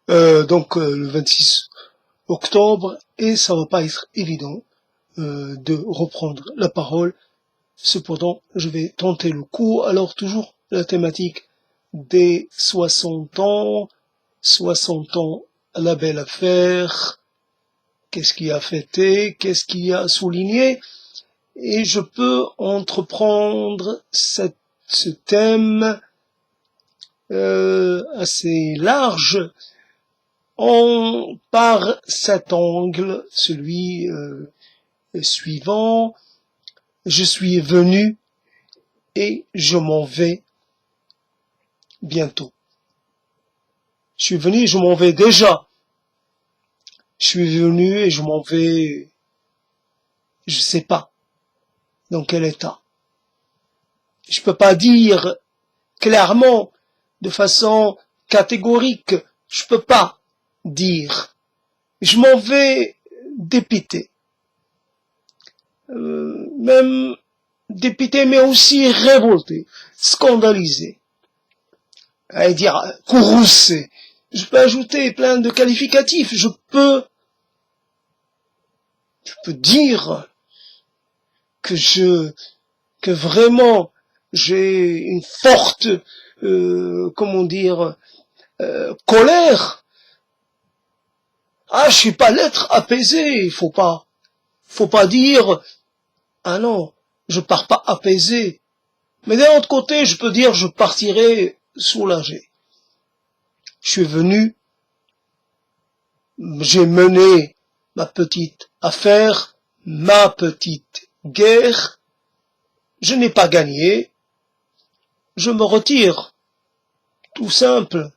Le 26 octobre, et ça va pas être évident de reprendre la parole. Cependant, je vais tenter le coup. Alors toujours la thématique des 60 ans, 60 ans, la belle affaire, qu'est-ce qui a fêté, qu'est-ce qui a souligné, et je peux entreprendre ce thème assez large par cet angle, celui suivant. Je suis venu et je m'en vais bientôt. Je suis venu et je m'en vais déjà. Je suis venu et je m'en vais, je sais pas dans quel état. Je peux pas dire clairement, de façon catégorique, je peux pas dire. Je m'en vais dépité. Même dépité, mais aussi révolté, scandalisé. À dire courroucé. Je peux ajouter plein de qualificatifs. Je peux dire que vraiment j'ai une forte, colère. Ah, je suis pas l'être apaisé. Il faut pas dire, ah non, je pars pas apaisé. Mais d'un autre côté, je peux dire, je partirai soulagé. Je suis venu, j'ai mené ma petite affaire, ma petite guerre. Je n'ai pas gagné. Je me retire. Tout simple.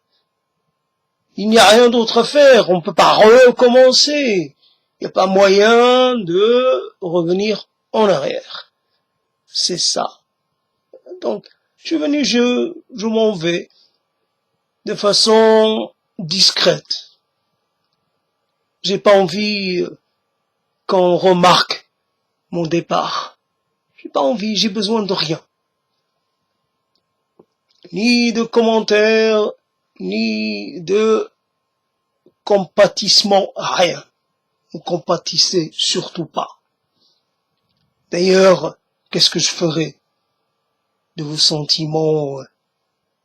Il n'y a rien d'autre à faire. On ne peut pas recommencer. Il n'y a pas moyen de revenir en arrière. C'est ça. Donc, je suis venu, je m'en vais de façon discrète. J'ai pas envie qu'on remarque mon départ. J'ai pas envie, j'ai besoin de rien. Ni de commentaires, ni de compatissement, rien. Ne compatissez surtout pas. D'ailleurs, qu'est-ce que je ferai de vos sentiments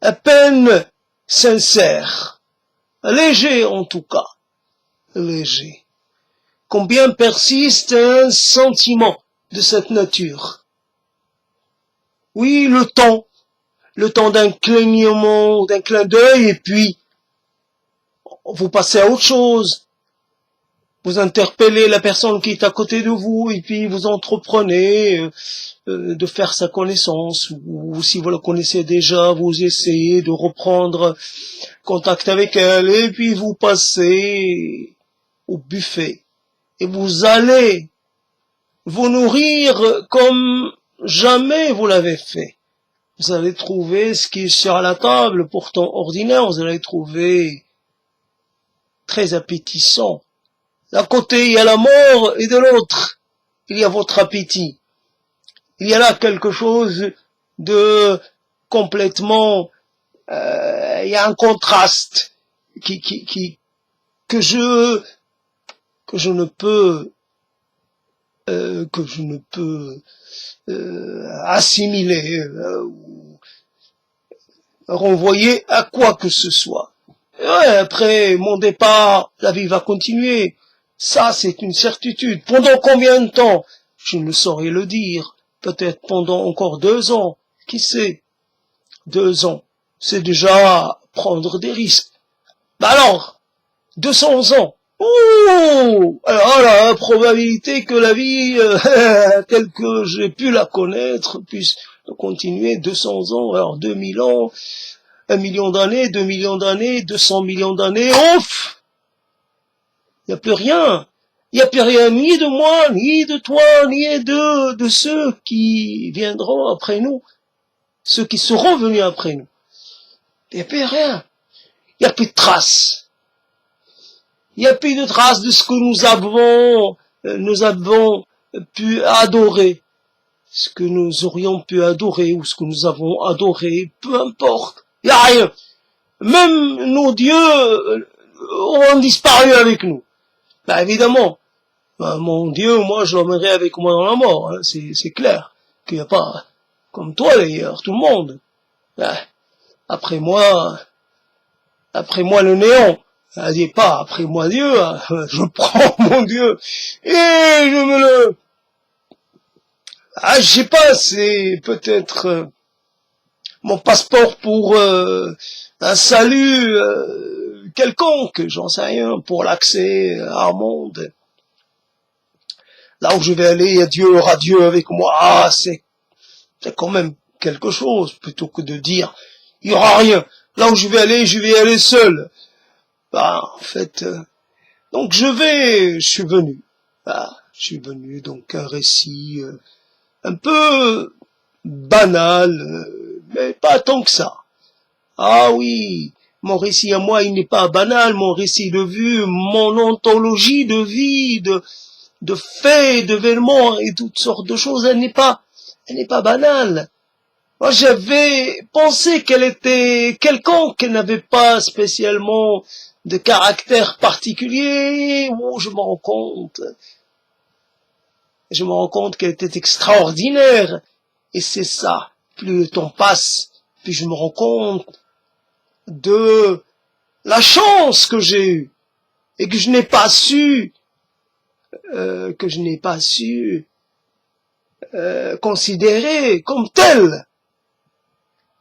à peine sincères, légers en tout cas, légers. Combien persiste un sentiment de cette nature? Oui, le temps d'un clignement, d'un clin d'œil, et puis vous passez à autre chose. Vous interpellez la personne qui est à côté de vous, et puis vous entreprenez de faire sa connaissance, ou si vous la connaissez déjà, vous essayez de reprendre contact avec elle, et puis vous passez au buffet, et vous allez vous nourrir comme jamais vous l'avez fait. Vous allez trouver ce qui est sur la table, pourtant ordinaire, vous allez trouver très appétissant. D'un côté, il y a la mort, et de l'autre, il y a votre appétit. Il y a là quelque chose de complètement, il y a un contraste que je ne peux assimiler ou renvoyer à quoi que ce soit. Et ouais, après mon départ, la vie va continuer. Ça, c'est une certitude. Pendant combien de temps? Je ne saurais le dire. Peut-être pendant encore 2 ans. Qui sait? 2 ans. C'est déjà prendre des risques. Bah alors, 200 ans. Ouh! Alors la probabilité que la vie, telle que j'ai pu la connaître, puisse continuer 200 ans, alors 2000 ans, 1 million d'années, 2 millions d'années, 200 millions d'années, ouf! Il n'y a plus rien. Il n'y a plus rien ni de moi, ni de toi, ni de ceux qui viendront après nous, ceux qui seront venus après nous. Il n'y a plus rien. Il n'y a plus de traces. Il n'y a plus de traces de ce que nous avons pu adorer, ce que nous aurions pu adorer ou ce que nous avons adoré, peu importe. Il n'y a rien. Même nos dieux ont disparu avec nous. Bah évidemment, bah, mon Dieu, moi je l'emmènerai avec moi dans la mort, hein, c'est clair, qu'il n'y a pas, comme toi d'ailleurs, tout le monde. Bah, après moi le néant. Elle dit pas après moi Dieu, hein, je prends mon Dieu et je me le... Ah, je sais pas, c'est peut-être mon passeport pour un salut quelconque, j'en sais rien, pour l'accès à un monde. Là où je vais aller, Dieu aura Dieu avec moi. Ah, c'est quand même quelque chose, plutôt que de dire, il y aura rien. Là où je vais aller seul. Bah, en fait, donc je suis venu. Ah, je suis venu, donc un récit un peu banal, mais pas tant que ça. Ah oui, mon récit à moi, il n'est pas banal, mon récit de vue, mon ontologie de vie, de faits, d'événements et toutes sortes de choses, elle n'est pas banale. Moi, j'avais pensé qu'elle était quelconque, qu'elle n'avait pas spécialement de caractère particulier. Oh, je me rends compte qu'elle était extraordinaire. Et c'est ça. Plus le temps passe, plus je me rends compte de la chance que j'ai eue et que je n'ai pas su, considérer comme telle.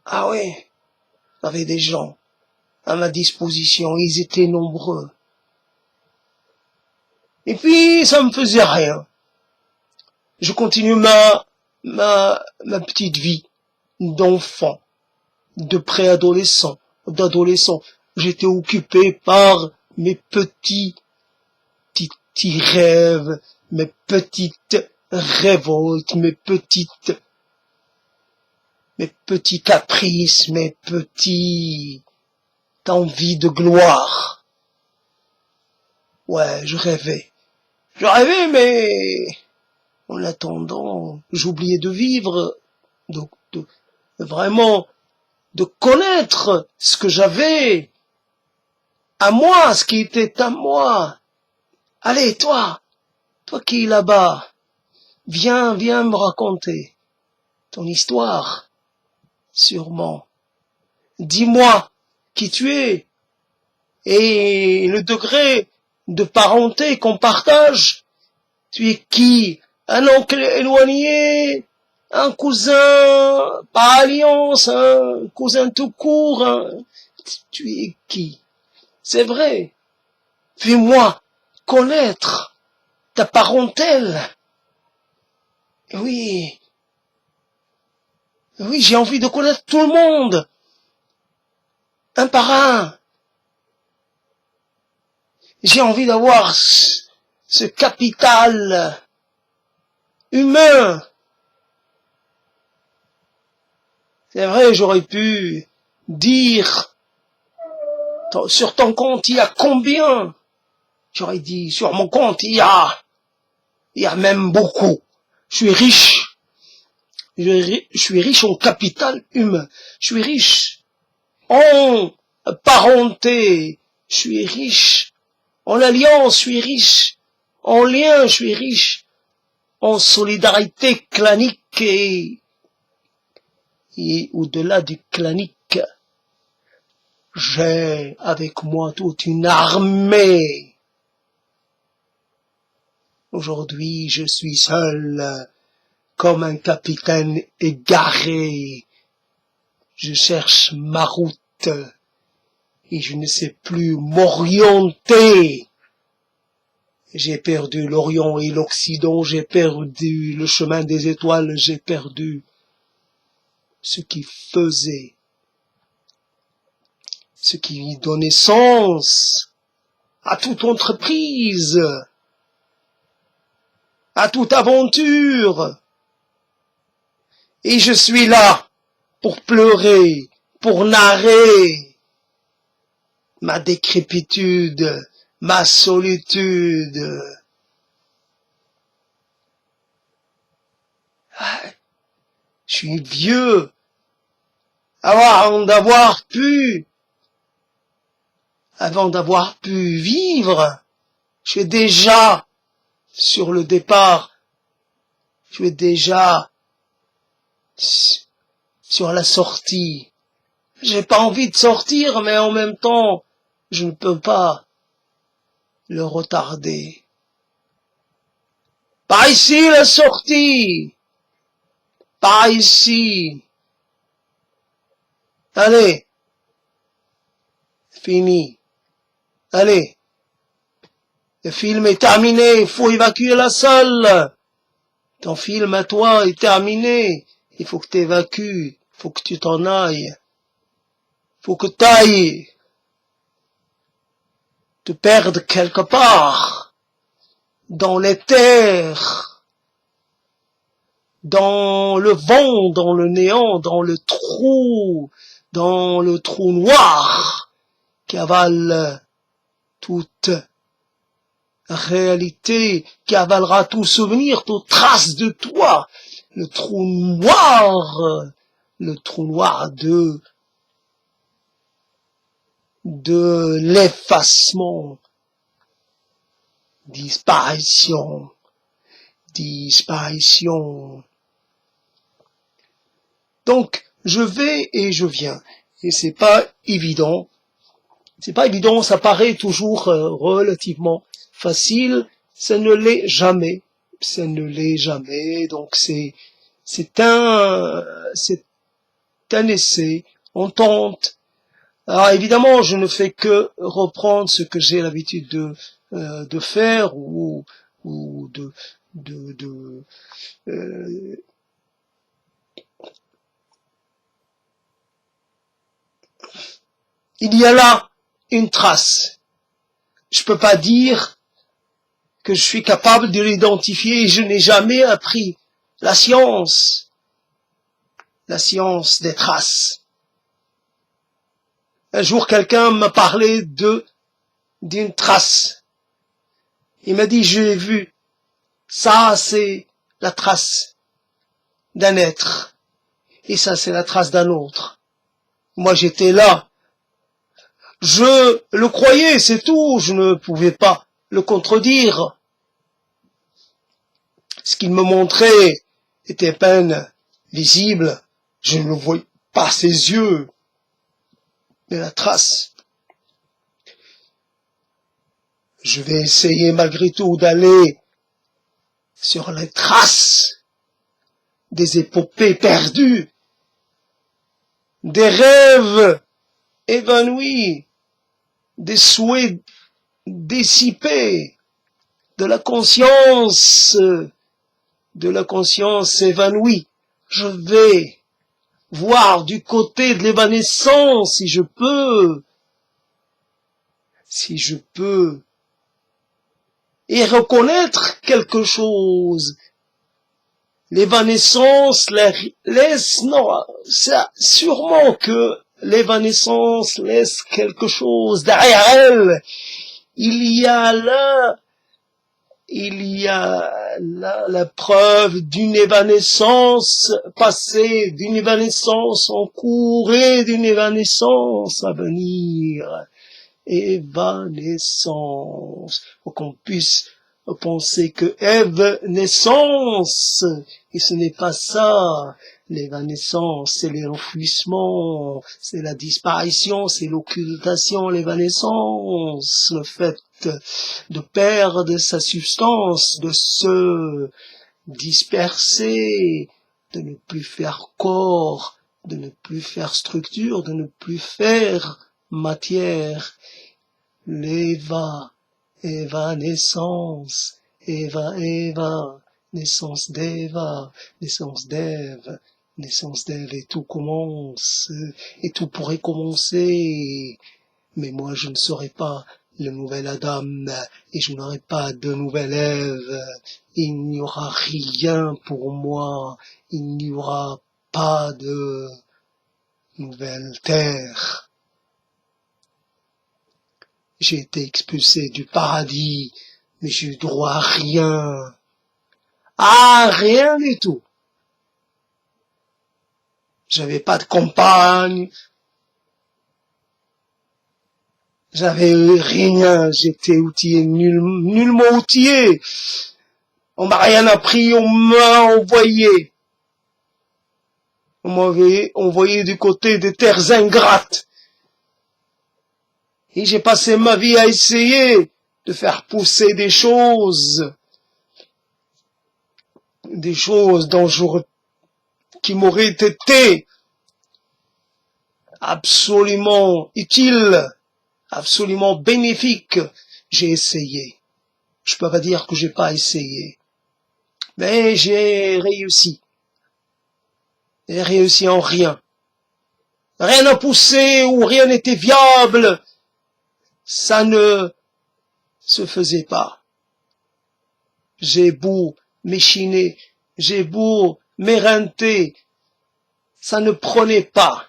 Ah oui, j'avais des gens à ma disposition, ils étaient nombreux. Et puis, ça me faisait rien. Je continue ma petite vie d'enfant, de préadolescent, d'adolescent. J'étais occupé par mes petits rêves, mes petites révoltes, mes petits caprices, mes petites envies de gloire. Ouais, je rêvais, mais en attendant, j'oubliais de vivre, vraiment, de connaître ce que j'avais à moi, ce qui était à moi. Allez, toi qui es là-bas, viens me raconter ton histoire, sûrement. Dis-moi qui tu es et le degré de parenté qu'on partage. Tu es qui? Un oncle éloigné? Un cousin, pas alliance, un cousin tout court? Tu es qui? C'est vrai. Fais-moi connaître ta parentèle. Oui, j'ai envie de connaître tout le monde, un par un. J'ai envie d'avoir ce capital humain. C'est vrai, j'aurais pu dire, sur ton compte, il y a combien? J'aurais dit, sur mon compte, il y a même beaucoup. Je suis riche. Je suis riche en capital humain. Je suis riche en parenté. Je suis riche en alliance. Je suis riche en lien. Je suis riche en solidarité clanique et au-delà du clanique, j'ai avec moi toute une armée. Aujourd'hui, je suis seul, comme un capitaine égaré. Je cherche ma route et je ne sais plus m'orienter. J'ai perdu l'Orient et l'Occident, j'ai perdu le chemin des étoiles, j'ai perdu ce qui faisait, ce qui donnait sens à toute entreprise, à toute aventure. Et je suis là pour pleurer, pour narrer ma décrépitude, ma solitude. Je suis vieux, avant d'avoir pu avant d'avoir pu vivre. Je suis déjà sur le départ. Je suis déjà sur la sortie. J'ai pas envie de sortir, mais en même temps, je ne peux pas le retarder. Par ici la sortie. Par ici. Allez. Fini. Allez. Le film est terminé. Il faut évacuer la salle. Ton film à toi est terminé. Il faut que tu évacues. Il faut que tu t'en ailles. Il faut que tu ailles te perdre quelque part. Dans les terres. Dans le vent, dans le néant, dans le trou noir qui avale toute réalité, qui avalera tout souvenir, toute trace de toi, le trou noir de l'effacement, disparition. Donc, je vais et je viens. Et c'est pas évident. Ça paraît toujours relativement facile. Ça ne l'est jamais. Donc, c'est un essai. On tente. Alors, évidemment, je ne fais que reprendre ce que j'ai l'habitude de faire ou il y a là une trace. Je peux pas dire que je suis capable de l'identifier. Je n'ai jamais appris la science des traces. Un jour, quelqu'un m'a parlé d'une trace. Il m'a dit, j'ai vu. Ça, c'est la trace d'un être. Et ça, c'est la trace d'un autre. Moi, j'étais là. Je le croyais, c'est tout. Je ne pouvais pas le contredire. Ce qu'il me montrait était à peine visible. Je ne voyais pas ses yeux. Mais la trace. Je vais essayer malgré tout d'aller sur les traces des épopées perdues, des rêves évanouis, des souhaits dissipés, de la conscience évanouie. Je vais voir du côté de l'évanescence si je peux, et reconnaître quelque chose. L'évanescence laisse, non, ça, sûrement que l'évanescence laisse quelque chose derrière elle. Il y a là la preuve d'une évanescence passée, d'une évanescence en cours et d'une évanescence à venir. Évanescence. Faut qu'on puisse penser que naissance, et ce n'est pas ça. L'évanescence, c'est l'enfouissement, c'est la disparition, c'est l'occultation, l'évanescence, le fait de perdre sa substance, de se disperser, de ne plus faire corps, de ne plus faire structure, de ne plus faire matière. Naissance d'Ève, et tout commence, et tout pourrait commencer, mais moi je ne serai pas le nouvel Adam, et je n'aurai pas de nouvelle Ève, il n'y aura rien pour moi, il n'y aura pas de nouvelle terre. J'ai été expulsé du paradis, mais j'ai eu droit à rien. À rien du tout. J'avais pas de compagne. J'avais rien, j'étais outillé, nullement outillé. On m'a rien appris, on m'a envoyé. On m'avait envoyé du côté des terres ingrates. Et j'ai passé ma vie à essayer de faire pousser des choses qui m'auraient été absolument utiles, absolument bénéfiques. J'ai essayé. Je peux pas dire que j'ai pas essayé. Mais j'ai réussi. J'ai réussi en rien. Rien n'a poussé ou rien n'était viable. Ça ne se faisait pas. J'ai beau m'échiner, j'ai beau m'éreinter, ça ne prenait pas.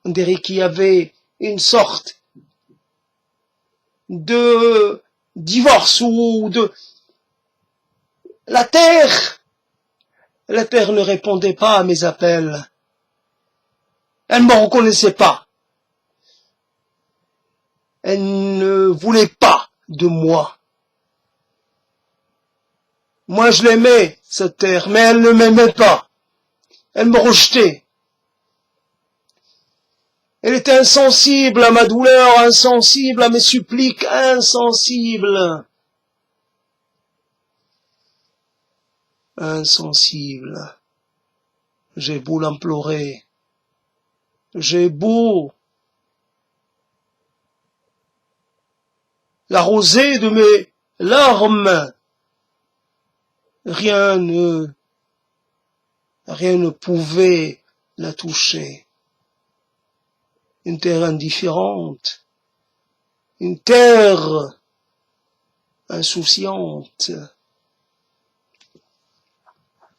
On dirait qu'il y avait une sorte de divorce ou de la terre ne répondait pas à mes appels. Elle ne me reconnaissait pas. Elle ne voulait pas de moi. Moi, je l'aimais, cette terre, mais elle ne m'aimait pas. Elle me rejetait. Elle était insensible à ma douleur, insensible à mes suppliques, insensible. Insensible. J'ai beau l'implorer. J'ai beau l'arroser de mes larmes. Rien ne pouvait la toucher. Une terre indifférente. Une terre insouciante.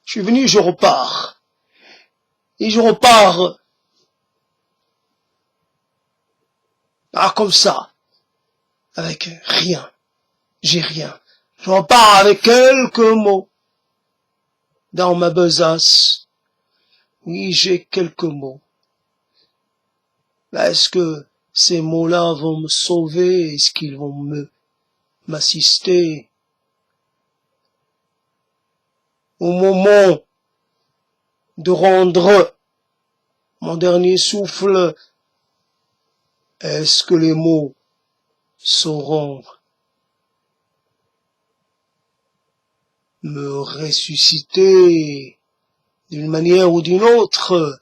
Je suis venu, je repars. Et je repars comme ça, avec rien. J'ai rien. Je repars avec quelques mots dans ma besace. Oui, j'ai quelques mots. Est-ce que ces mots-là vont me sauver? Est-ce qu'ils vont m'assister au moment de rendre mon dernier souffle? Est-ce que les mots sauront me ressusciter d'une manière ou d'une autre?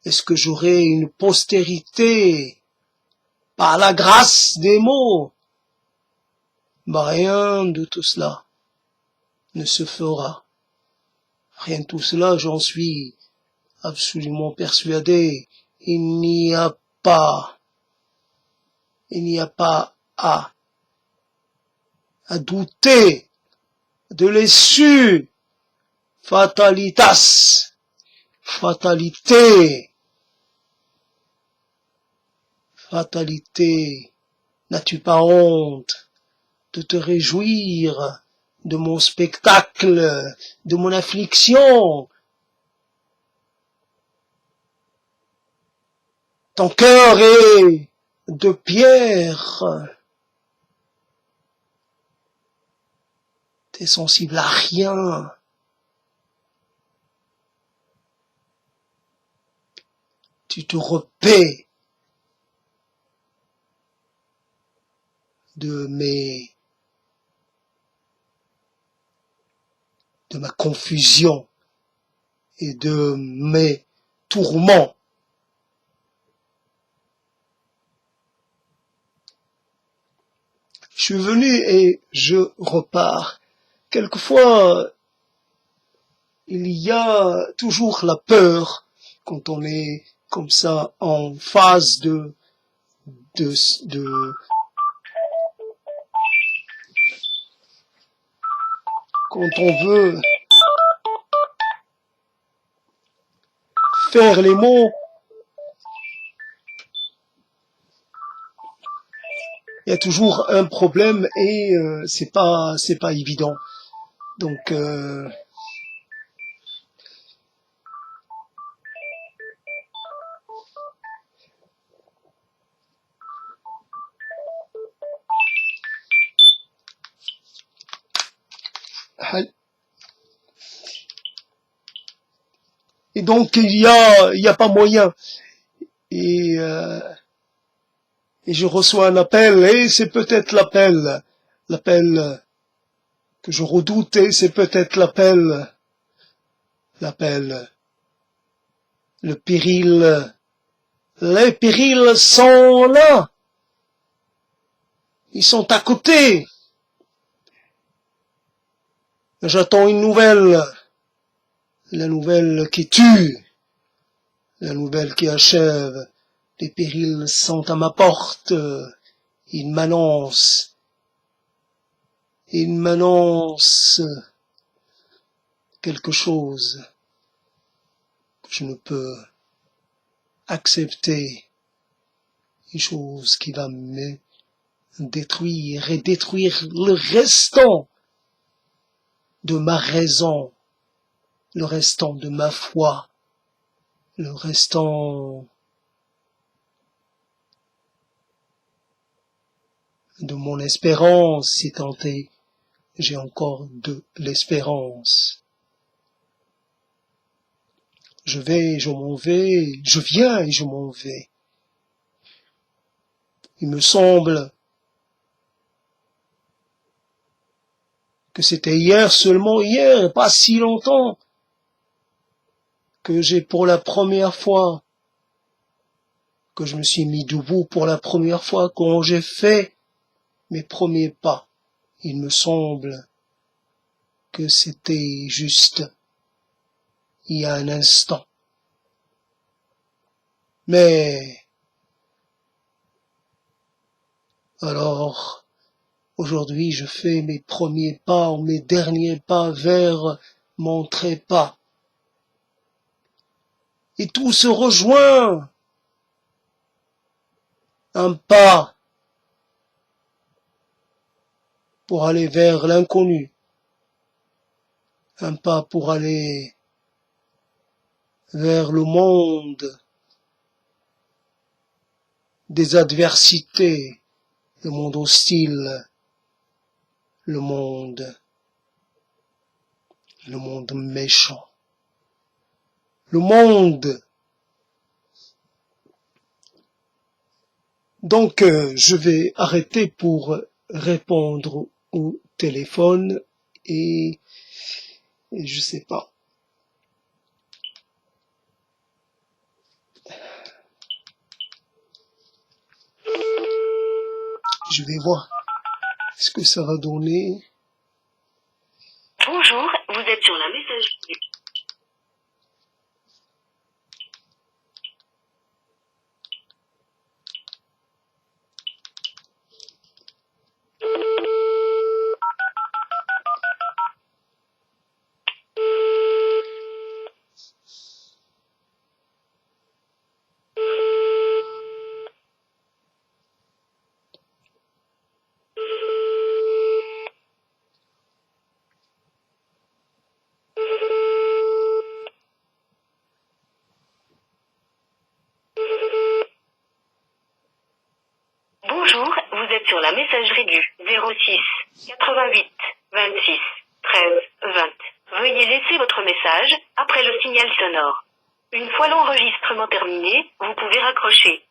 Est-ce que j'aurai une postérité par la grâce des mots? Rien de tout cela ne se fera. Rien de tout cela, j'en suis absolument persuadé. Il n'y a pas à douter de l'issue. Fatalitas, fatalité, fatalité. N'as-tu pas honte de te réjouir de mon spectacle, de mon affliction? Ton cœur est de pierre. T'es sensible à rien. Tu te repais de ma confusion et de mes tourments. Je suis venu et je repars. Quelquefois, il y a toujours la peur quand on est comme ça en phase de quand on veut faire les mots. Il y a toujours un problème et c'est pas évident. Donc Et donc il y a pas moyen. Et, euh, et je reçois un appel, et c'est peut-être l'appel que je redoutais, c'est peut-être l'appel, le péril. Les périls sont là. Ils sont à côté. J'attends une nouvelle. La nouvelle qui tue. La nouvelle qui achève. Les périls sont à ma porte. Ils m'annoncent. Ils m'annoncent quelque chose que je ne peux accepter. Une chose qui va me détruire et détruire le restant de ma raison, le restant de ma foi, le restant de mon espérance, si tant est, j'ai encore de l'espérance. Je vais, je m'en vais, je viens et je m'en vais. Il me semble que c'était hier, seulement hier, pas si longtemps, que j'ai pour la première fois, que je me suis mis debout pour la première fois quand j'ai fait mes premiers pas. Il me semble que c'était juste il y a un instant. Mais alors, aujourd'hui, je fais mes premiers pas ou mes derniers pas vers mon trépas. Et tout se rejoint. Un pas pour aller vers l'inconnu. Un pas pour aller vers le monde des adversités, le monde hostile, le monde méchant, le monde. Donc, je vais arrêter pour répondre au téléphone et je sais pas. Je vais voir ce que ça va donner. Bonjour, vous êtes sur la messagerie. Bonjour, vous êtes sur la messagerie du 06 88 26 13 20. Veuillez laisser votre message après le signal sonore. Une fois l'enregistrement terminé, vous pouvez raccrocher.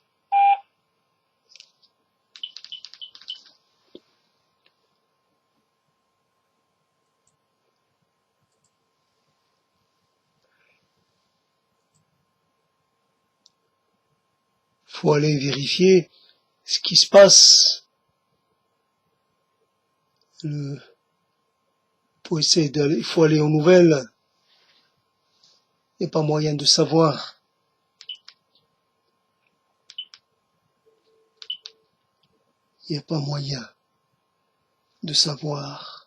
Faut aller vérifier ce qui se passe. Il faut aller aux nouvelles. Il n'y a pas moyen de savoir. Il n'y a pas moyen de savoir.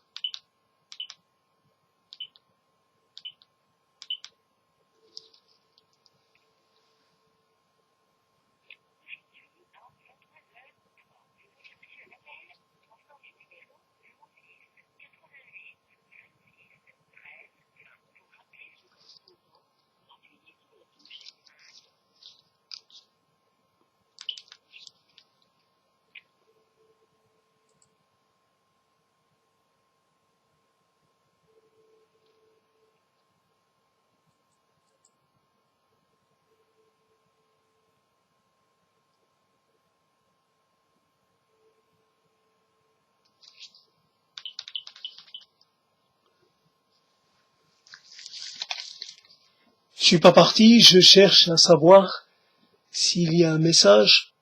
Je suis pas parti, je cherche à savoir s'il y a un message.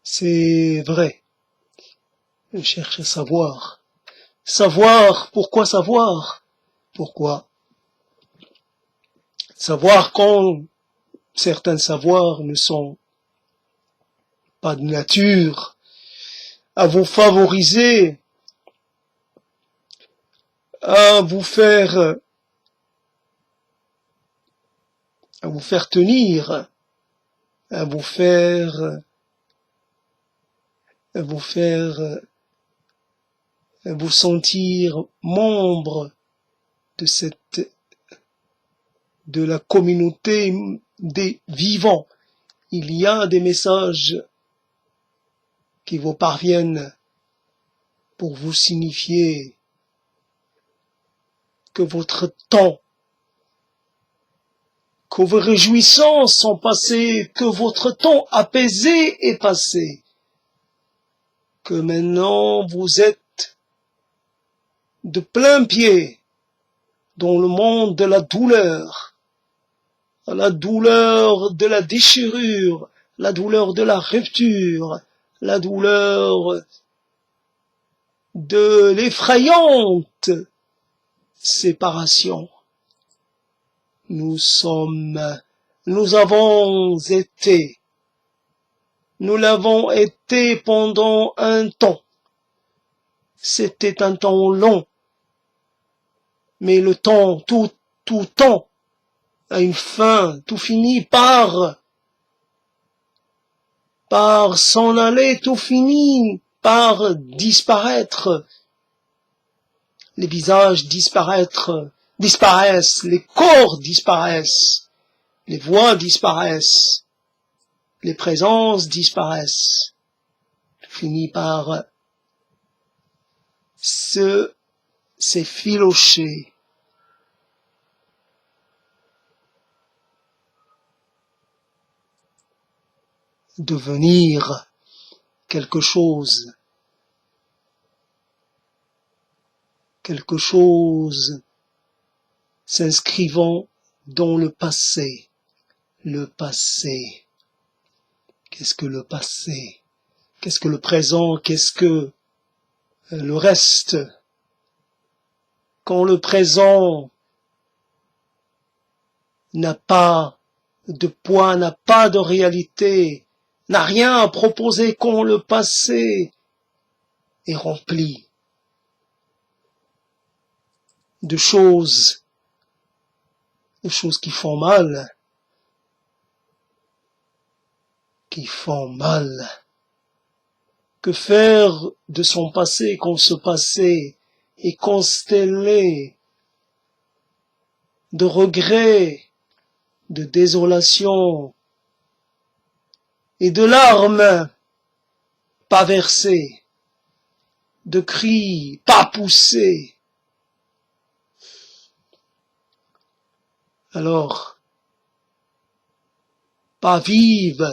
C'est vrai. Je cherche à savoir. Savoir, pourquoi savoir? Pourquoi? Savoir quand certains savoirs ne sont pas de nature à vous favoriser, à vous faire tenir, à vous faire vous sentir membre de la communauté des vivants. Il y a des messages qui vous parviennent pour vous signifier que votre temps, que vos réjouissances sont passées, que votre temps apaisé est passé, que maintenant vous êtes de plein pied dans le monde de la douleur de la déchirure, la douleur de la rupture, la douleur de l'effrayante séparation. Nous l'avons été pendant un temps. C'était un temps long. Mais le temps, tout temps a une fin, tout finit par s'en aller, tout finit par disparaître. Les visages disparaissent, les corps disparaissent, les voix disparaissent, les présences disparaissent. Tout finit par s'effilocher. Devenir quelque chose s'inscrivant dans le passé. Le passé. Qu'est-ce que le passé? Qu'est-ce que le présent? Qu'est-ce que le reste? Quand le présent n'a pas de poids, n'a pas de réalité, n'a rien à proposer, quand le passé est rempli de choses qui font mal, Que faire de son passé quand ce passé est constellé de regrets, de désolation et de larmes pas versées, de cris pas poussés. Alors, pas vive,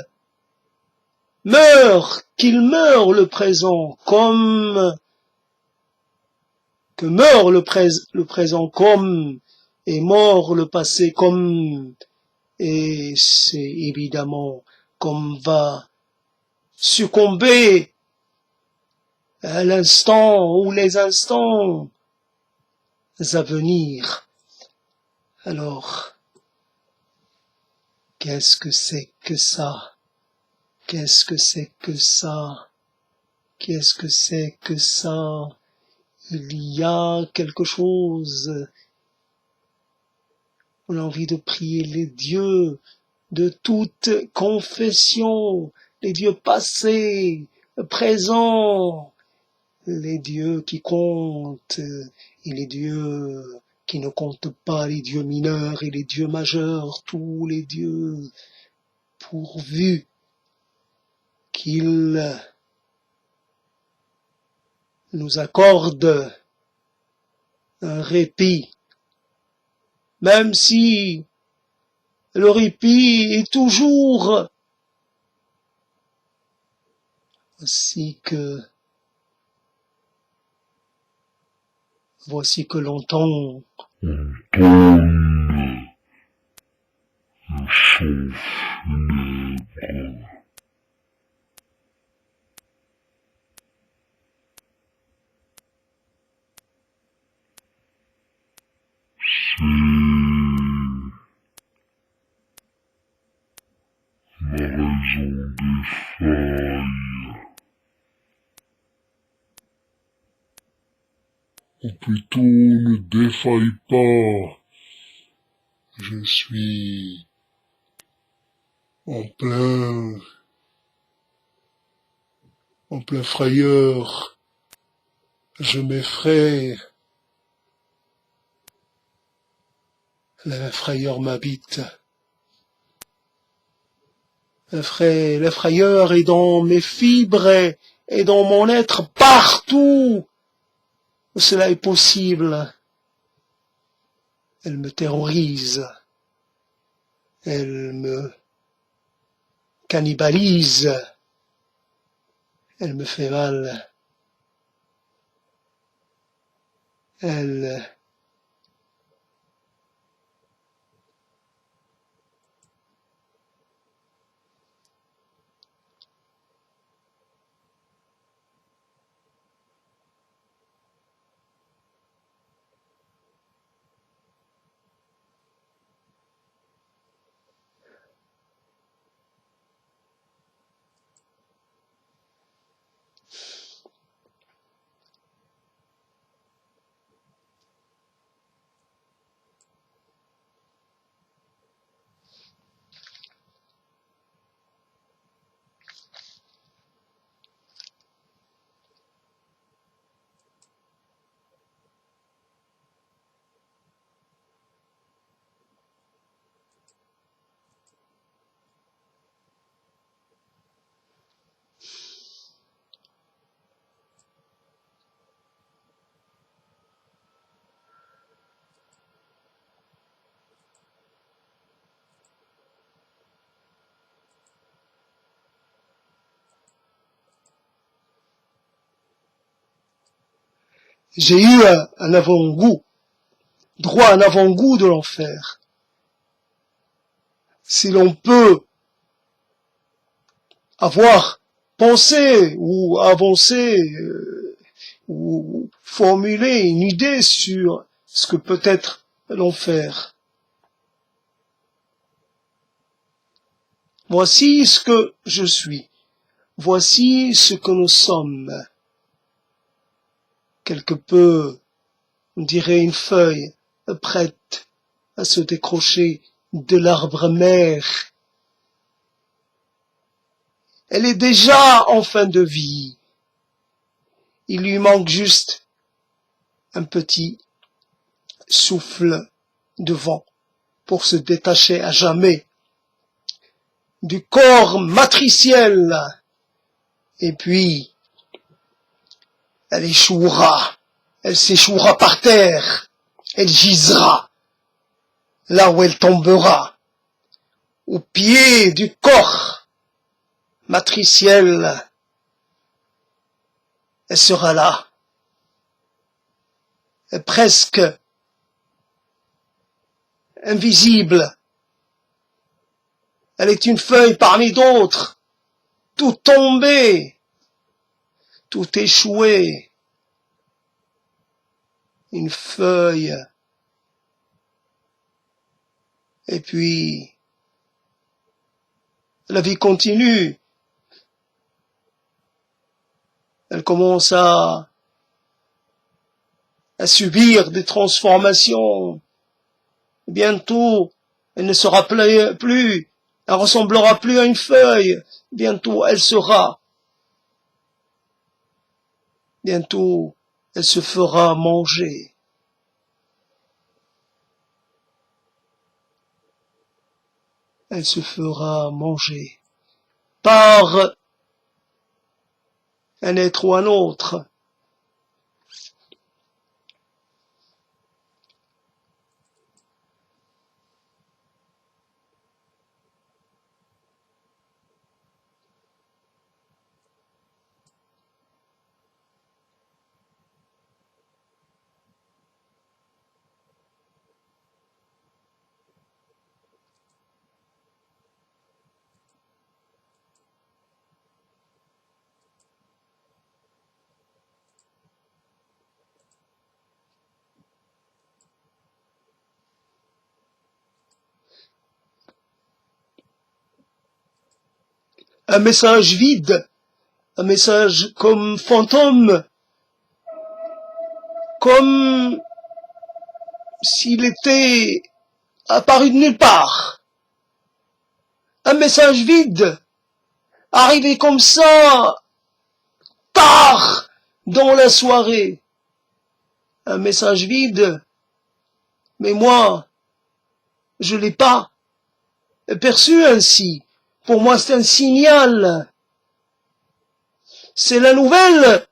qu'il meure le présent comme que meurt le présent comme est mort le passé comme, et c'est évidemment comme va succomber à l'instant ou les instants à venir. Alors, qu'est-ce que c'est que ça? Qu'est-ce que c'est que ça? Qu'est-ce que c'est que ça? Il y a quelque chose. On a envie de prier les dieux de toute confession, les dieux passés, présents, les dieux qui comptent et les dieux qui ne comptent pas, les dieux mineurs et les dieux majeurs, tous les dieux, pourvu qu'ils nous accordent un répit, même si le répit est toujours aussi que Voici que l'on entonne le chant funèbre. C'est la raison des failles. Ou plutôt, ne défaille pas. Je suis en plein frayeur. Je m'effraie. La frayeur m'habite. La frayeur est dans mes fibres et dans mon être partout où cela est possible. Elle me terrorise. Elle me cannibalise. Elle me fait mal. Elle j'ai eu un avant-goût, droit à un avant-goût de l'enfer. Si l'on peut avoir pensé ou avancé ou formuler une idée sur ce que peut être l'enfer. Voici ce que je suis. Voici ce que nous sommes. Quelque peu, on dirait une feuille prête à se décrocher de l'arbre mère. Elle est déjà en fin de vie. Il lui manque juste un petit souffle de vent pour se détacher à jamais du corps matriciel. Et puis, elle échouera. Elle s'échouera par terre. Elle gisera là où elle tombera, au pied du corps matriciel. Elle sera là, presque invisible. Elle est une feuille parmi d'autres, tout tombé, tout échoué. Une feuille. Et puis, la vie continue. Elle commence à subir des transformations. Bientôt, elle ne sera plus, elle ressemblera plus à une feuille. Bientôt, elle sera. Bientôt, elle se fera manger. Elle se fera manger par un être ou un autre. un message vide, un message comme fantôme, comme s'il était apparu de nulle part. Un message vide, arrivé comme ça, tard dans la soirée. Un message vide, mais moi, je l'ai pas perçu ainsi. Pour moi, c'est un signal. C'est la nouvelle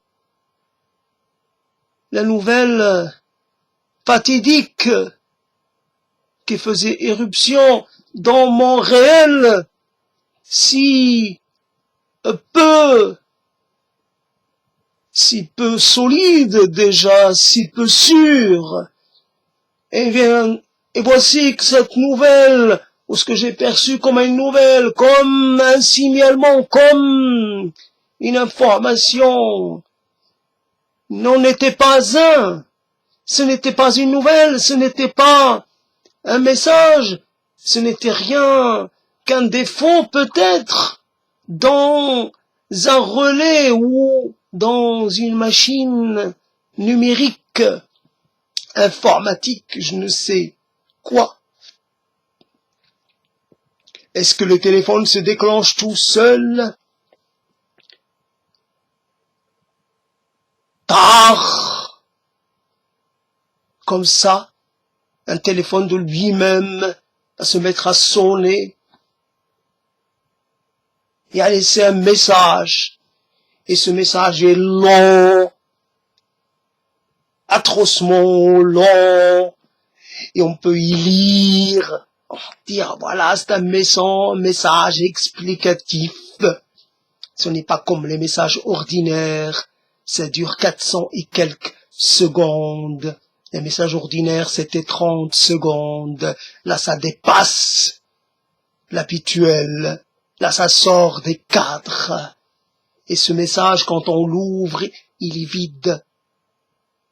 fatidique qui faisait éruption dans mon réel, si peu solide déjà, si peu sûr. Et bien, et voici que cette nouvelle, ou ce que j'ai perçu comme une nouvelle, comme un signalement, comme une information, n'en était pas un. Ce n'était pas une nouvelle, ce n'était pas un message, ce n'était rien qu'un défaut peut-être dans un relais ou dans une machine numérique, informatique, je ne sais quoi. Est-ce que le téléphone se déclenche tout seul? Tard, comme ça, un téléphone de lui-même à se mettre à sonner et à laisser un message. Et ce message est long, atrocement long, et on peut y lire, dire voilà, c'est un message explicatif. Ce n'est pas comme les messages ordinaires, ça dure 400 et quelques secondes. Les messages ordinaires, c'était 30 secondes. Là, ça dépasse l'habituel. Là, ça sort des cadres. Et ce message, quand on l'ouvre, il est vide.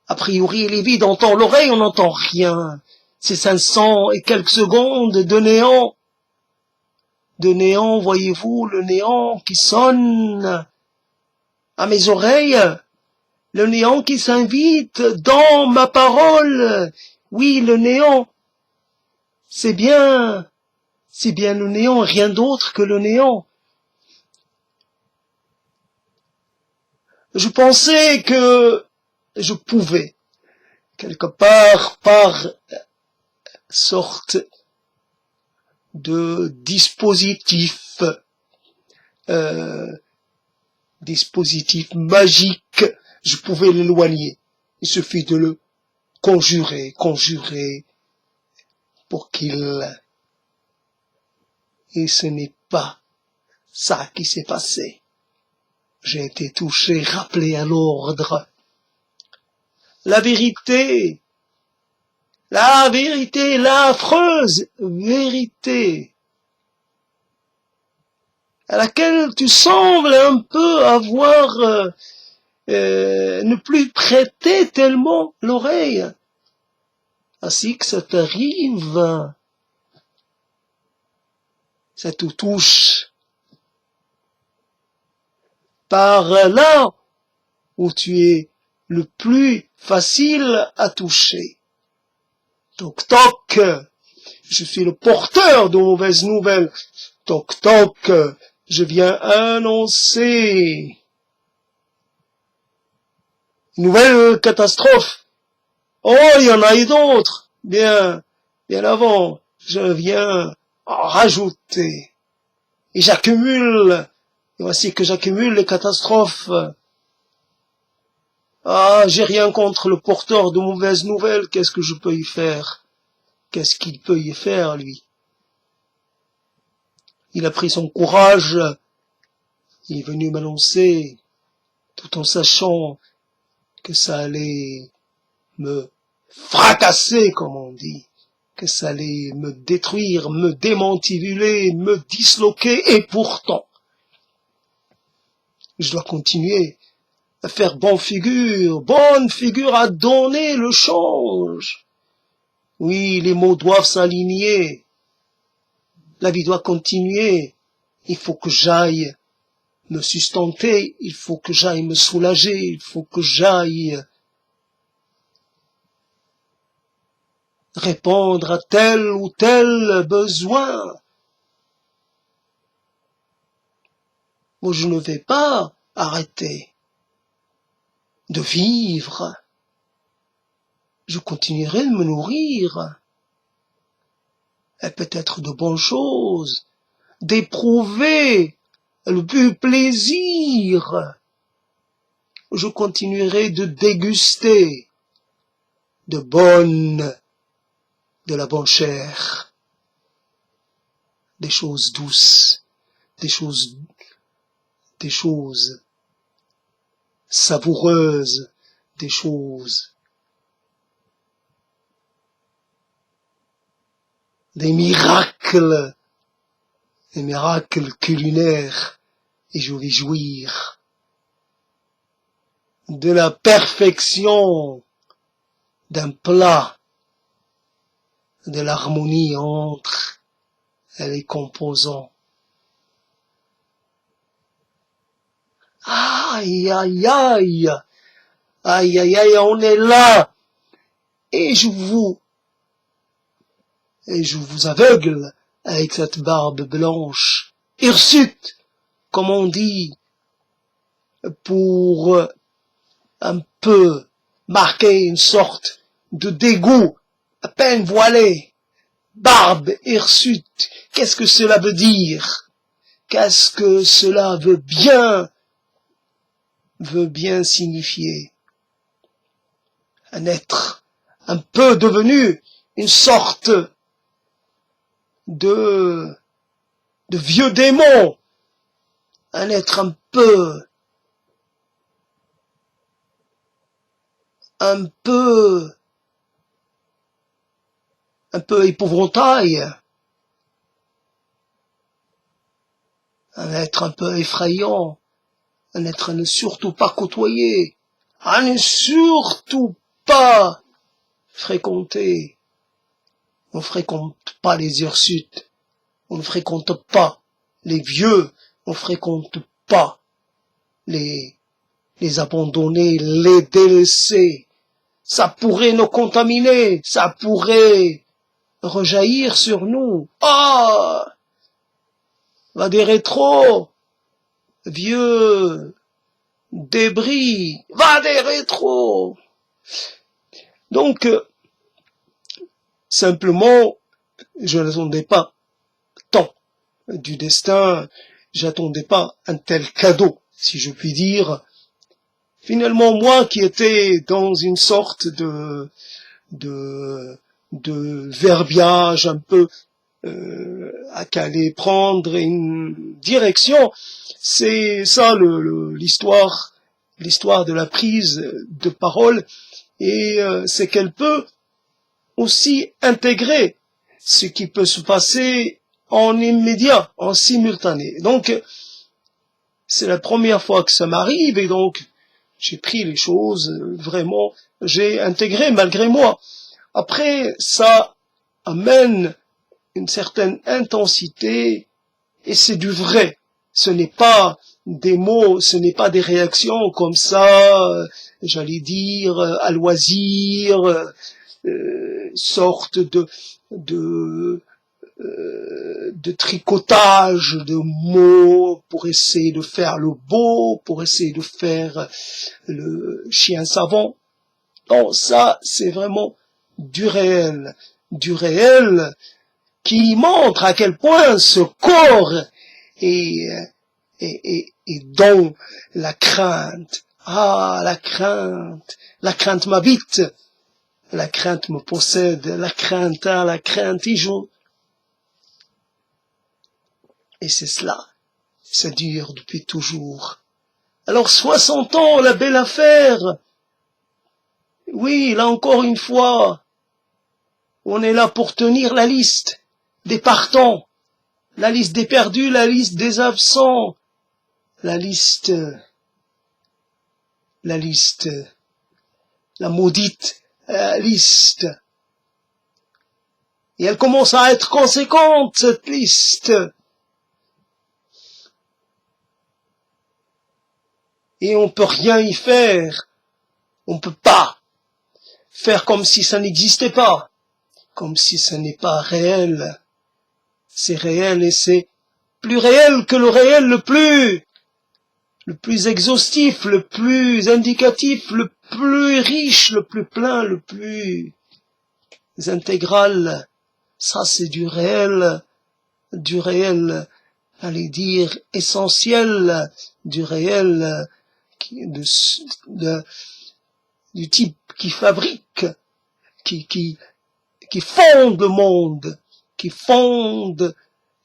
A priori, il est vide. On entend l'oreille, on n'entend rien. C'est 500 et quelques secondes de néant. De néant, voyez-vous, le néant qui sonne à mes oreilles. Le néant qui s'invite dans ma parole. Oui, le néant. C'est bien le néant, rien d'autre que le néant. Je pensais que je pouvais, quelque part, par sorte de dispositif magique, je pouvais l'éloigner. Il suffit de le conjurer pour qu'il... Et ce n'est pas ça qui s'est passé. J'ai été touché, rappelé à l'ordre. La vérité, l'affreuse vérité, à laquelle tu sembles un peu avoir ne plus prêter tellement l'oreille, ainsi que ça t'arrive, ça te touche par là où tu es le plus facile à toucher. Toc toc, je suis le porteur de mauvaises nouvelles. Toc toc, je viens annoncer une nouvelle catastrophe. Oh, il y en a eu d'autres. Bien avant, je viens en rajouter. Et j'accumule. Et voici que j'accumule les catastrophes. Ah, j'ai rien contre le porteur de mauvaises nouvelles. Qu'est-ce que je peux y faire? Qu'est-ce qu'il peut y faire, lui? Il a pris son courage. Il est venu m'annoncer, tout en sachant que ça allait me fracasser, comme on dit, que ça allait me détruire, me démantibuler, me disloquer, et pourtant, je dois continuer à faire bonne figure, à donner le change. Oui, les mots doivent s'aligner, la vie doit continuer, il faut que j'aille me sustenter, il faut que j'aille me soulager, il faut que j'aille répondre à tel ou tel besoin. Moi, je ne vais pas arrêter de vivre. Je continuerai de me nourrir. Et peut-être de bonnes choses, d'éprouver le plaisir. Je continuerai de déguster de la bonne chair, des choses douces, des choses savoureuses, des choses, des miracles culinaires, et je vais jouir de la perfection d'un plat, de l'harmonie entre les composants. Aïe, aïe, aïe, aïe, aïe, aïe, on est là, et je vous aveugle avec cette barbe blanche, hirsute, comme on dit, pour un peu marquer une sorte de dégoût, à peine voilé. Barbe hirsute, qu'est-ce que cela veut dire? Qu'est-ce que cela veut bien signifier? Un être un peu devenu une sorte de vieux démon, un être un peu épouvantail, un être un peu effrayant, un être à ne surtout pas côtoyer, à ne surtout pas fréquenter. On ne fréquente pas les hirsutes, on ne fréquente pas les vieux, on ne fréquente pas les abandonnés, les délaissés. Ça pourrait nous contaminer, ça pourrait rejaillir sur nous. Ah! Va des rétros, vieux débris, va des rétros. Donc, simplement, je n'attendais pas tant du destin, j'attendais pas un tel cadeau, si je puis dire. Finalement, moi qui étais dans une sorte de verbiage un peu qu'à aller prendre une direction, c'est ça l'histoire de la prise de parole, et c'est qu'elle peut aussi intégrer ce qui peut se passer en immédiat, en simultané. Donc c'est la première fois que ça m'arrive, et donc j'ai pris les choses vraiment, j'ai intégré malgré moi. Après, ça amène une certaine intensité, et c'est du vrai. Ce n'est pas des mots, ce n'est pas des réactions comme ça, j'allais dire, à loisir, sorte de tricotage de mots pour essayer de faire le beau, pour essayer de faire le chien savant. Non, ça, c'est vraiment du réel qui montre à quel point ce corps est dans la crainte. Ah, la crainte m'habite, la crainte me possède, la crainte y joue. Et c'est cela, ça dure depuis toujours. Alors 60 ans, la belle affaire. Oui, là encore une fois, on est là pour tenir la liste des partants, la liste des perdus, la liste des absents, la maudite liste. Et elle commence à être conséquente, cette liste. et on peut rien y faire. On peut pas faire comme si ça n'existait pas, comme si ça n'est pas réel. C'est réel et c'est plus réel que le réel le plus exhaustif, le plus indicatif, le plus riche, le plus plein, le plus intégral. Ça, c'est du réel, allez dire, essentiel, du réel, du type qui fabrique, qui fonde le monde, qui fonde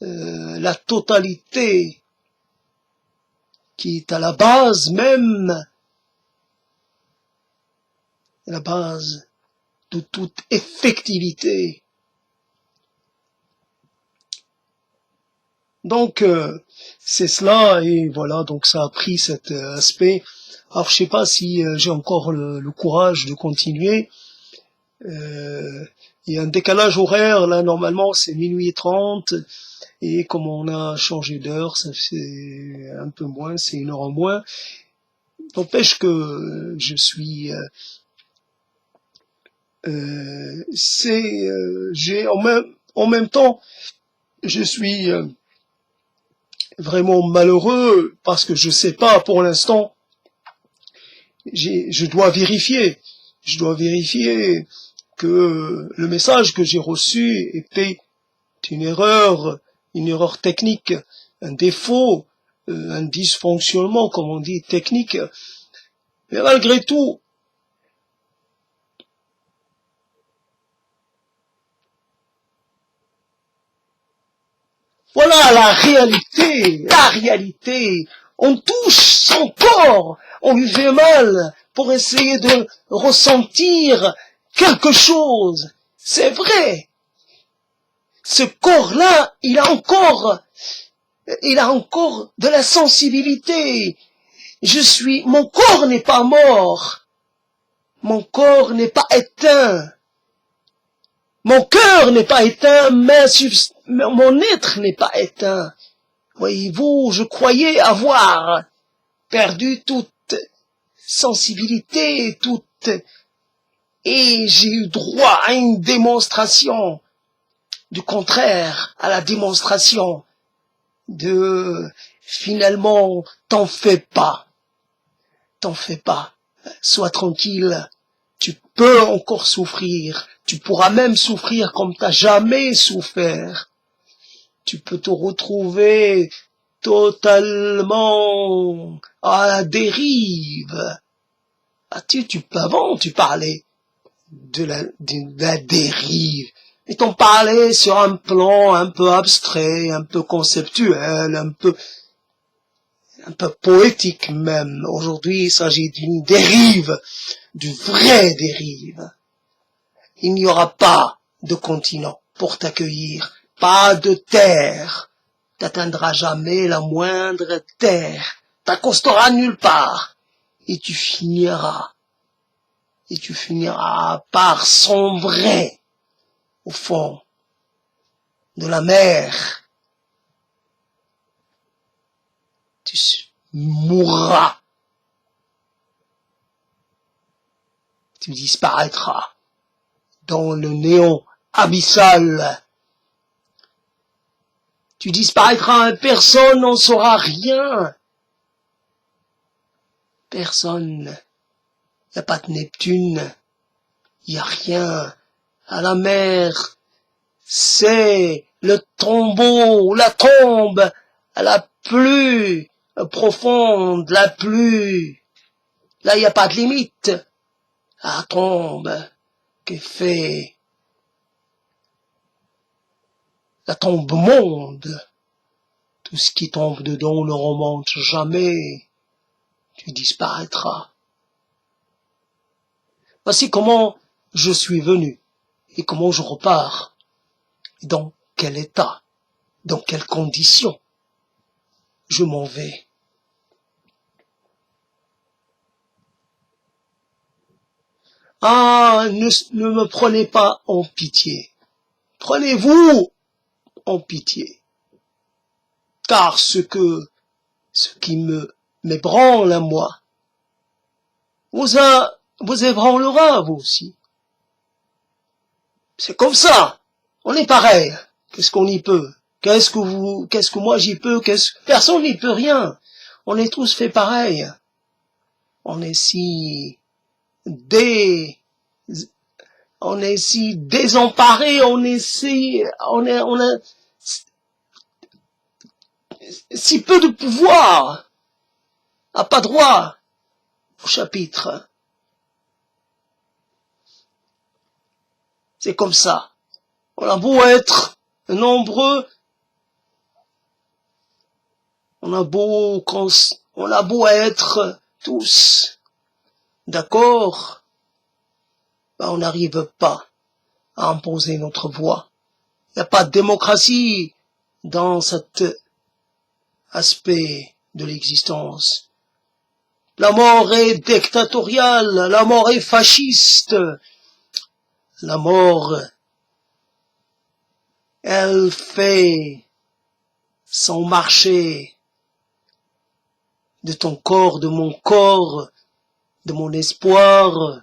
la totalité, qui est à la base même, à la base de toute effectivité. Donc c'est cela, et voilà, donc ça a pris cet aspect. Alors je sais pas si j'ai encore le courage de continuer. Il y a un décalage horaire, là normalement c'est minuit 30, et comme on a changé d'heure, ça fait un peu moins, c'est 1 heure en moins. N'empêche que je suis j'ai en même temps je suis vraiment malheureux parce que je sais pas pour l'instant. Je dois vérifier que le message que j'ai reçu était une erreur technique, un défaut, un dysfonctionnement, comme on dit, technique. Mais malgré tout, voilà la réalité. On touche son corps, on lui fait mal pour essayer de ressentir quelque chose. C'est vrai. Ce corps-là, il a encore de la sensibilité. Mon corps n'est pas mort. Mon corps n'est pas éteint. Mon cœur n'est pas éteint, mais mon être n'est pas éteint. Voyez-vous, je croyais avoir perdu toute sensibilité, et j'ai eu droit à une démonstration du contraire, à la démonstration de finalement, t'en fais pas, sois tranquille, tu peux encore souffrir, tu pourras même souffrir comme t'as jamais souffert, tu peux te retrouver totalement à la dérive. Avant tu parlais de la dérive, et t'en parlais sur un plan un peu abstrait, un peu conceptuel, un peu poétique même. Aujourd'hui, il s'agit d'une dérive, d'une vraie dérive. Il n'y aura pas de continent pour t'accueillir, pas de terre. T'atteindras jamais la moindre terre, t'accosteras nulle part, et tu finiras par sombrer au fond de la mer. Tu mourras. Tu disparaîtras dans le néant abyssal. Tu disparaîtras et personne n'en saura rien. Personne. Y a pas de Neptune. Y a rien. À la mer, c'est le tombeau, la tombe, la plus profonde, la plus... Là, y a pas de limite. La tombe qui fait... La tombe monde. Tout ce qui tombe dedans ne remonte jamais. Tu disparaîtras. Voici comment je suis venu et comment je repars. Dans quel état, dans quelles conditions je m'en vais. Ah, ne me prenez pas en pitié. Prenez-vous en pitié. Car ce qui m'ébranle à moi, vous ébranlera, vous aussi. C'est comme ça. On est pareil. Qu'est-ce qu'on y peut? Qu'est-ce que moi j'y peux? Personne n'y peut rien. On est tous fait pareil. On est si désemparés, on a si peu de pouvoir, a pas droit au chapitre. C'est comme ça. On a beau être nombreux, on a beau être tous d'accord, ben on n'arrive pas à imposer notre voix. Il n'y a pas de démocratie dans cet aspect de l'existence. La mort est dictatoriale, la mort est fasciste, la mort, elle fait son marché de ton corps, de mon corps, de mon espoir,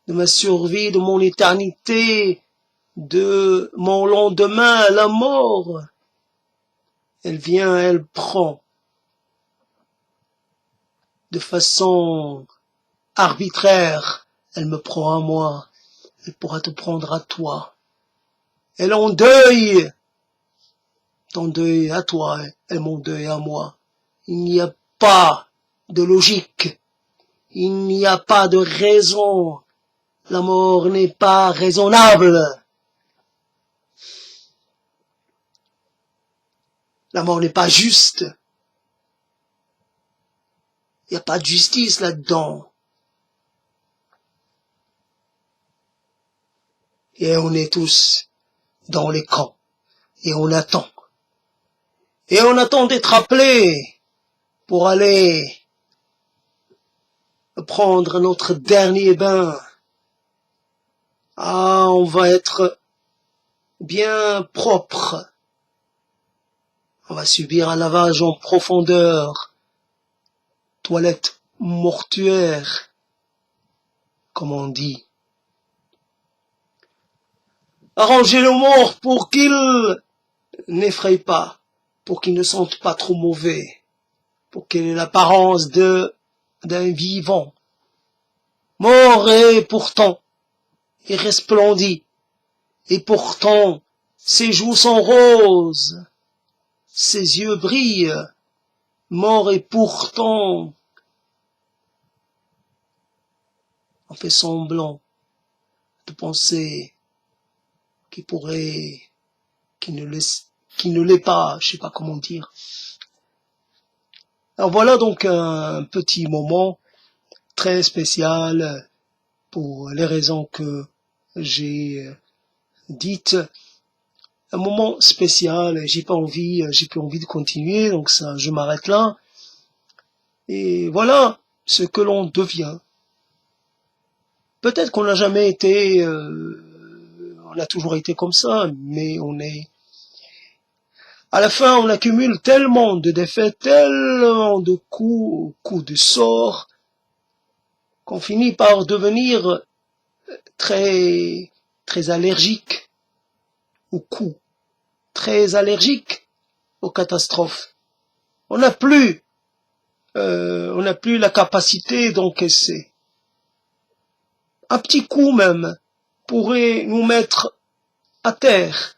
de ma survie, de mon éternité, de mon lendemain. La mort, elle vient, elle prend de façon arbitraire, elle me prend à moi, elle pourra te prendre à toi. Elle endeuille ton deuil à toi et mon deuil à moi. Il n'y a pas de logique, il n'y a pas de raison. La mort n'est pas raisonnable. La mort n'est pas juste. Il n'y a pas de justice là-dedans. Et on est tous dans les camps. Et on attend. Et on attend d'être appelés pour aller prendre notre dernier bain. Ah, on va être bien propre. On va subir un lavage en profondeur. Toilette mortuaire, comme on dit. Arrangez le mort pour qu'il n'effraie pas, pour qu'il ne sente pas trop mauvais, pour qu'il ait l'apparence d'un vivant. Mort et pourtant, il resplendit, et pourtant, ses joues sont roses, ses yeux brillent, mort et pourtant, on fait semblant de penser qu'il ne l'est pas, je sais pas comment dire. Alors voilà donc un petit moment très spécial pour les raisons que j'ai dites. Un moment spécial, j'ai plus envie de continuer, donc ça, je m'arrête là. Et voilà ce que l'on devient. Peut-être qu'on n'a jamais été, on a toujours été comme ça, mais à la fin, on accumule tellement de défaites, tellement de coups de sort, qu'on finit par devenir très allergique aux coups, très allergique aux catastrophes. On n'a plus la capacité d'encaisser. Un petit coup même pourrait nous mettre à terre,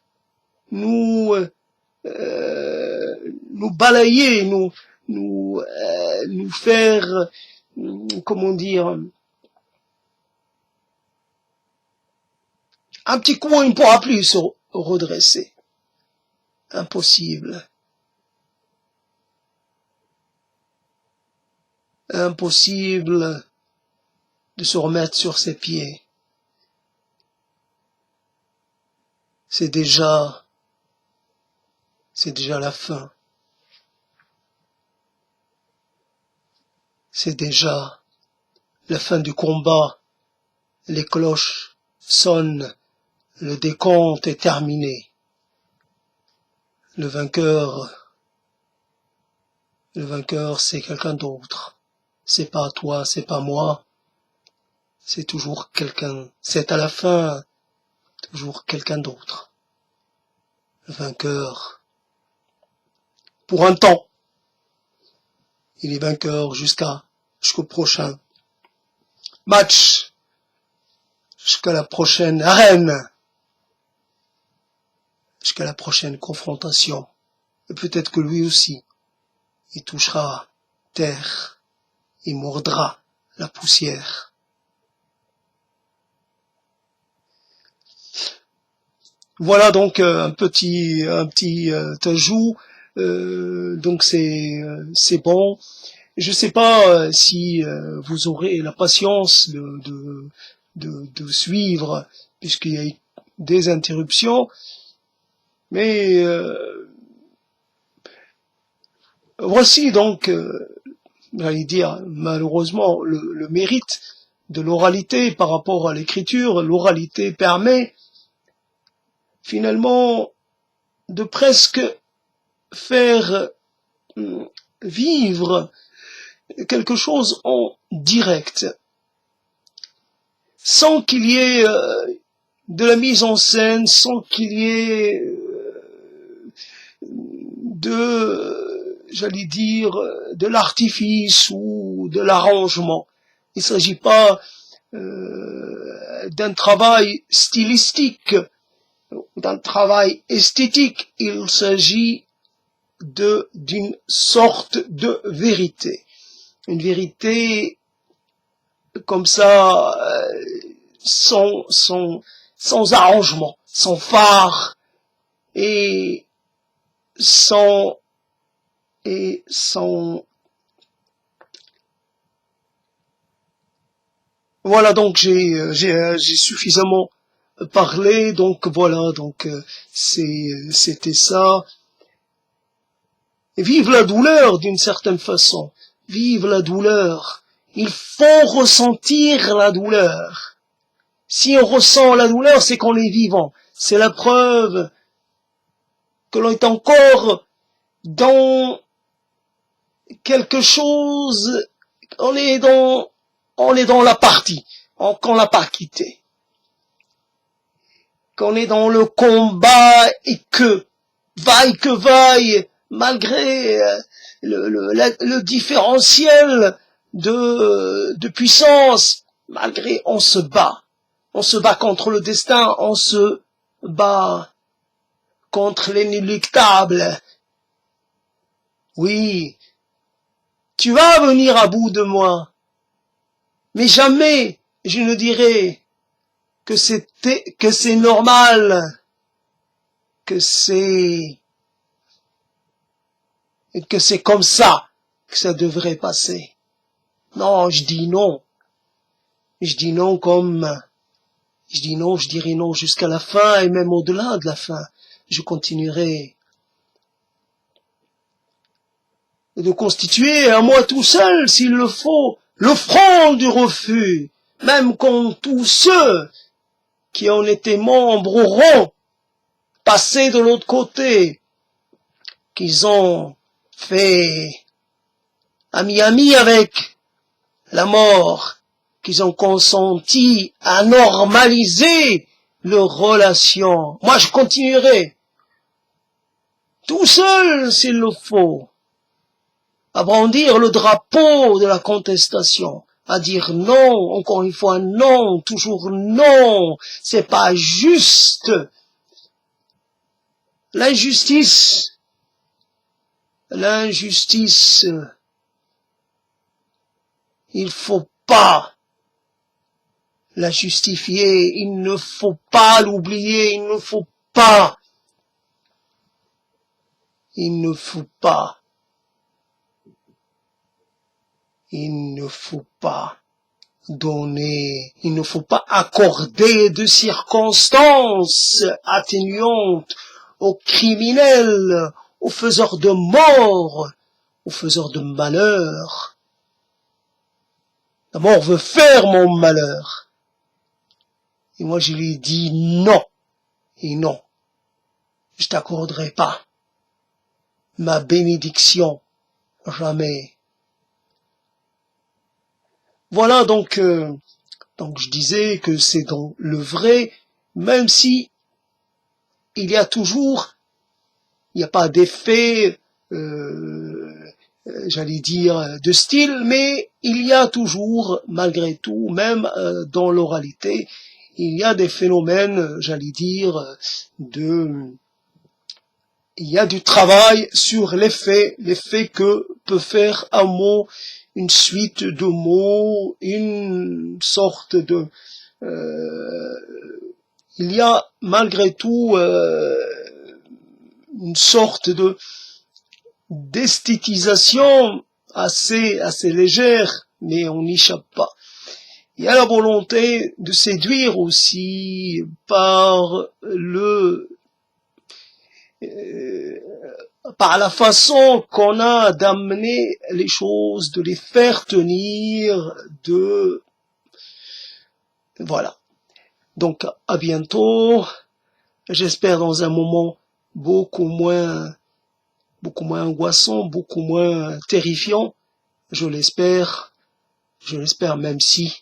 nous balayer, nous faire, comment dire, un petit coup, il ne pourra plus se redresser. Impossible. Impossible de se remettre sur ses pieds. C'est déjà la fin. C'est déjà la fin du combat. Les cloches sonnent. Le décompte est terminé. Le vainqueur, c'est quelqu'un d'autre. C'est pas toi, c'est pas moi. c'est toujours quelqu'un, c'est à la fin toujours quelqu'un d'autre. Le vainqueur, pour un temps, il est vainqueur jusqu'au prochain match, jusqu'à la prochaine arène, jusqu'à la prochaine confrontation. Et peut-être que lui aussi, il touchera terre, il mordra la poussière. Voilà donc un petit ajout. Donc c'est bon. Je sais pas si vous aurez la patience de suivre, puisqu'il y a eu des interruptions, mais voici donc, j'allais dire malheureusement, le mérite de l'oralité par rapport à l'écriture. L'oralité permet finalement de presque faire vivre quelque chose en direct, sans qu'il y ait de la mise en scène, sans qu'il y ait j'allais dire, de l'artifice ou de l'arrangement. Il ne s'agit pas d'un travail stylistique, d'un travail esthétique, il s'agit d'une sorte de vérité. Une vérité comme ça, sans arrangement, sans phare, et sans voilà, donc j'ai suffisamment parlé, donc voilà, donc c'était ça. Vive la douleur d'une certaine façon, vive la douleur. Il faut ressentir la douleur. Si on ressent la douleur, c'est qu'on est vivant. C'est la preuve que l'on est encore dans quelque chose, on est dans la partie, qu'on l'a pas quitté. Qu'on est dans le combat et que vaille, malgré le différentiel de puissance, malgré on se bat contre le destin, on se bat contre l'inéluctable. Oui, tu vas venir à bout de moi, mais jamais je ne dirai que c'est normal, que c'est comme ça que ça devrait passer. Non, je dis non. Je dis non je dirai non jusqu'à la fin et même au-delà de la fin. Je continuerai de constituer à moi tout seul, s'il le faut, le front du refus, même quand tous ceux qui en étaient membres auront passé de l'autre côté, qu'ils ont fait ami avec la mort, qu'ils ont consenti à normaliser leurs relations. Moi, je continuerai, tout seul s'il le faut, à brandir le drapeau de la contestation, à dire non, encore une fois non, toujours non, c'est pas juste. L'injustice, il faut pas la justifier, il ne faut pas l'oublier, il ne faut pas donner, il ne faut pas accorder de circonstances atténuantes aux criminels, aux faiseurs de mort, aux faiseurs de malheur. La mort veut faire mon malheur. Et moi je lui dis non, et non, je t'accorderai pas ma bénédiction, jamais. Voilà donc Donc je disais que c'est dans le vrai, même si il y a toujours, il n'y a pas d'effet, j'allais dire, de style, mais il y a toujours, malgré tout, même dans l'oralité, il y a des phénomènes, j'allais dire, il y a du travail sur l'effet que peut faire un mot, une suite de mots, une sorte de... il y a malgré tout une sorte de d'esthétisation assez légère, mais on n'y échappe pas. Il y a la volonté de séduire aussi par par la façon qu'on a d'amener les choses, de les faire tenir, voilà. Donc, à bientôt. J'espère dans un moment beaucoup moins angoissant, beaucoup moins terrifiant. Je l'espère même si